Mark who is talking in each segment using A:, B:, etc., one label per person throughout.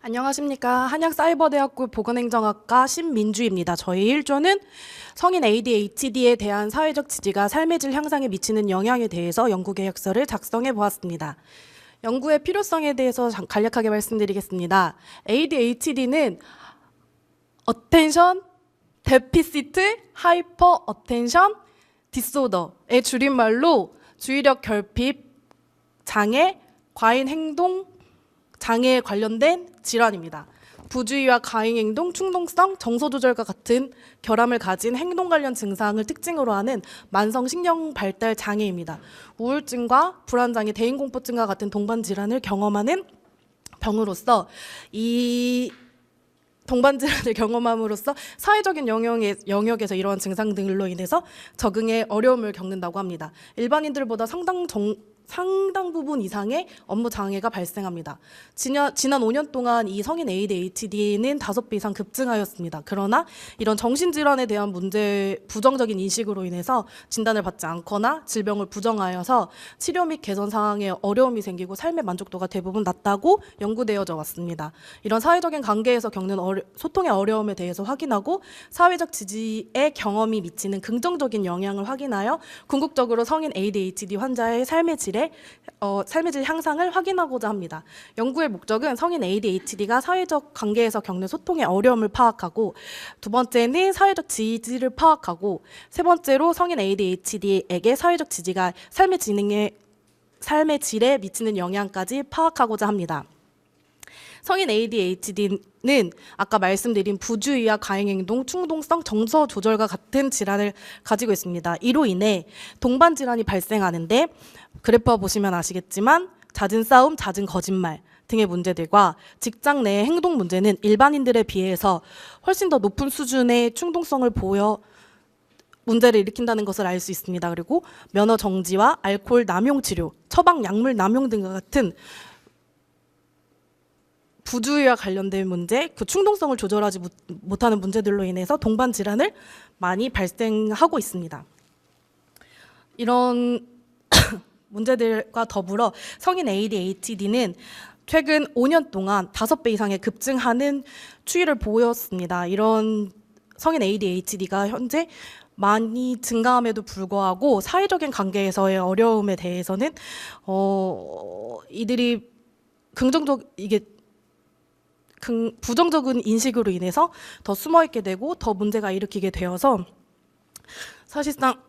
A: 안녕하십니까. 한양사이버대학교 보건행정학과 신민주입니다. 저희 1조는 성인 ADHD에 대한 사회적 지지가 삶의 질 향상에 미치는 영향에 대해서 연구계획서를 작성해 보았습니다. 연구의 필요성에 대해서 간략하게 말씀드리겠습니다. ADHD는 Attention Deficit Hyper Attention Disorder의 줄임말로 주의력 결핍 장애, 과잉 행동 장애에 관련된 질환입니다. 부주의와 과잉 행동, 충동성, 정서 조절과 같은 결함을 가진 행동 관련 증상을 특징으로 하는 만성 신경 발달 장애입니다. 우울증과 불안장애, 대인공포증과 같은 동반 질환을 경험하는 병으로서 이 동반 질환을 경험함으로써 사회적인 영역에서 이러한 증상 등으로 인해서 적응에 어려움을 겪는다고 합니다. 일반인들보다 상당 부분 이상의 업무 장애가 발생합니다. 지난 5년 동안 이 성인 ADHD는 5배 이상 급증하였습니다. 그러나 이런 정신질환에 대한 부정적인 인식으로 인해서 진단을 받지 않거나 질병을 부정하여서 치료 및 개선 상황에 어려움이 생기고 삶의 만족도가 대부분 낮다고 연구되어져 왔습니다. 이런 사회적인 관계에서 겪는 소통의 어려움에 대해서 확인하고 사회적 지지의 경험이 미치는 긍정적인 영향을 확인하여 궁극적으로 성인 ADHD 환자의 삶의 질 향상을 확인하고자 합니다. 연구의 목적은 성인 ADHD가 사회적 관계에서 겪는 소통의 어려움을 파악하고, 두 번째는 사회적 지지를 파악하고, 세 번째로 성인 ADHD에게 사회적 지지가 삶의 질에 미치는 영향까지 파악하고자 합니다. 성인 ADHD는 아까 말씀드린 부주의와 과잉행동, 충동성, 정서 조절과 같은 질환을 가지고 있습니다. 이로 인해 동반 질환이 발생하는데 그래프 보시면 아시겠지만 잦은 싸움, 잦은 거짓말 등의 문제들과 직장 내 행동 문제는 일반인들에 비해서 훨씬 더 높은 수준의 충동성을 보여 문제를 일으킨다는 것을 알 수 있습니다. 그리고 면허 정지와 알코올 남용 치료, 처방 약물 남용 등과 같은 부주의와 관련된 문제, 그 충동성을 조절하지 못하는 문제들로 인해서 동반 질환을 많이 발생하고 있습니다. 이런 문제들과 더불어 성인 ADHD는 최근 5년 동안 5배 이상의 급증하는 추이를 보였습니다. 이런 성인 ADHD가 현재 많이 증가함에도 불구하고 사회적인 관계에서의 어려움에 대해서는 이들이 부정적인 인식으로 인해서 더 숨어있게 되고 더 문제가 일으키게 되어서 사실상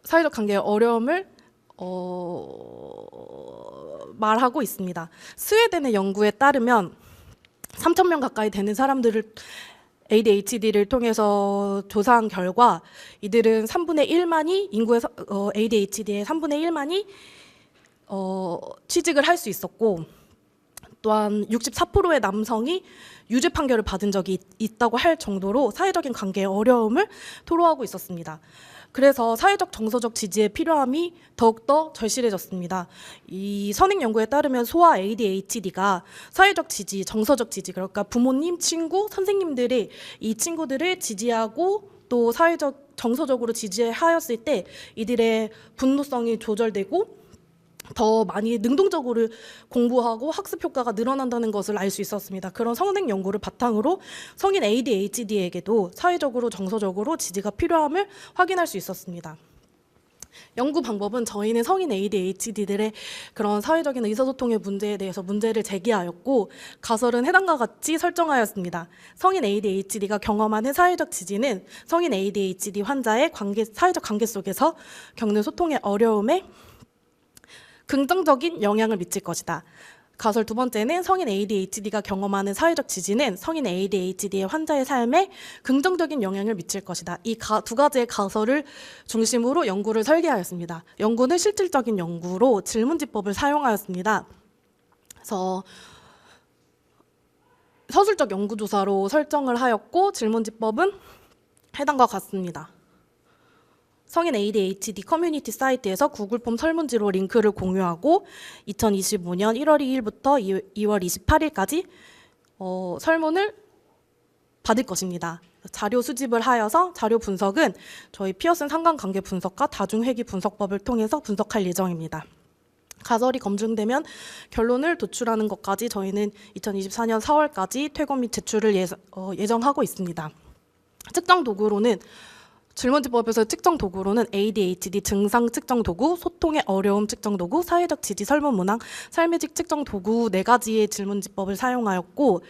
A: 사회적 관계의 어려움을 말하고 있습니다. 스웨덴의 연구에 따르면 3,000명 가까이 되는 사람들을 ADHD를 통해서 조사한 결과 이들은 3분의 1만이 인구의 ADHD의 3분의 1만이 취직을 할 수 있었고, 또한 64%의 남성이 유죄 판결을 받은 적이 있다고 할 정도로 사회적인 관계의 어려움을 토로하고 있었습니다. 그래서 사회적 정서적 지지의 필요함이 더욱더 절실해졌습니다. 이 선행 연구에 따르면 소아 ADHD가 사회적 지지, 정서적 지지, 그러니까 부모님, 친구, 선생님들이 이 친구들을 지지하고 또 정서적으로 지지하였을 때 이들의 분노성이 조절되고 더 많이 능동적으로 공부하고 학습 효과가 늘어난다는 것을 알 수 있었습니다. 그런 성행 연구를 바탕으로 성인 ADHD에게도 사회적으로 정서적으로 지지가 필요함을 확인할 수 있었습니다. 연구 방법은 저희는 성인 ADHD들의 그런 사회적인 의사소통의 문제에 대해서 문제를 제기하였고, 가설은 해당과 같이 설정하였습니다. 성인 ADHD가 경험하는 사회적 지지는 성인 ADHD 환자의 사회적 관계 속에서 겪는 소통의 어려움에 긍정적인 영향을 미칠 것이다. 가설 두 번째는 성인 ADHD가 경험하는 사회적 지지는 성인 ADHD의 환자의 삶에 긍정적인 영향을 미칠 것이다. 이 두 가지의 가설을 중심으로 연구를 설계하였습니다. 연구는 실질적인 연구로 질문지법을 사용하였습니다. 그래서 서술적 연구조사로 설정을 하였고, 질문지법은 해당과 같습니다. 성인 ADHD 커뮤니티 사이트에서 구글 폼 설문지로 링크를 공유하고 2025년 1월 2일부터 2월 28일까지 설문을 받을 것입니다. 자료 수집을 하여서 자료 분석은 저희 피어슨 상관관계 분석과 다중회귀 분석법을 통해서 분석할 예정입니다. 가설이 검증되면 결론을 도출하는 것까지 저희는 2024년 4월까지 퇴고 및 제출을 예정하고 있습니다. 측정 도구로는 질문지법에서 측정 도구로는 ADHD 증상 측정 도구, 소통의 어려움 측정 도구, 사회적 지지 설문 문항, 삶의 질 측정 도구 4가지의 질문지법을 사용하였고,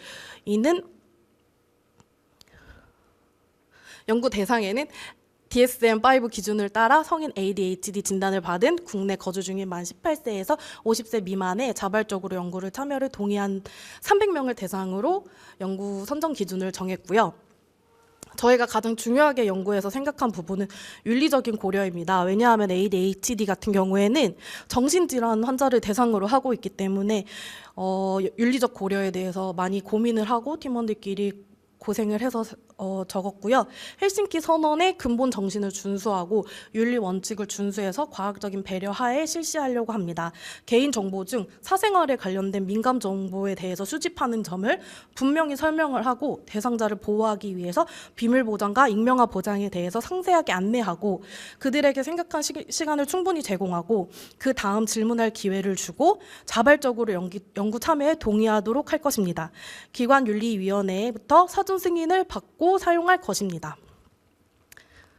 A: 이는 연구 대상에는 DSM-5 기준을 따라 성인 ADHD 진단을 받은 국내 거주 중인 만 18세에서 50세 미만의 자발적으로 연구를 참여를 동의한 300명을 대상으로 연구 선정 기준을 정했고요. 저희가 가장 중요하게 연구에서 생각한 부분은 윤리적인 고려입니다. 왜냐하면 ADHD 같은 경우에는 정신질환 환자를 대상으로 하고 있기 때문에 윤리적 고려에 대해서 많이 고민을 하고 팀원들끼리 고생을 해서 적었고요. 헬싱키 선언의 근본 정신을 준수하고 윤리 원칙을 준수해서 과학적인 배려하에 실시하려고 합니다. 개인정보 중 사생활에 관련된 민감 정보에 대해서 수집하는 점을 분명히 설명을 하고 대상자를 보호하기 위해서 비밀 보장과 익명화 보장에 대해서 상세하게 안내하고 그들에게 생각한 시간을 충분히 제공하고 그 다음 질문할 기회를 주고 자발적으로 연구 참여에 동의하도록 할 것입니다. 기관윤리위원회부터 사전 승인을 받고 사용할 것입니다.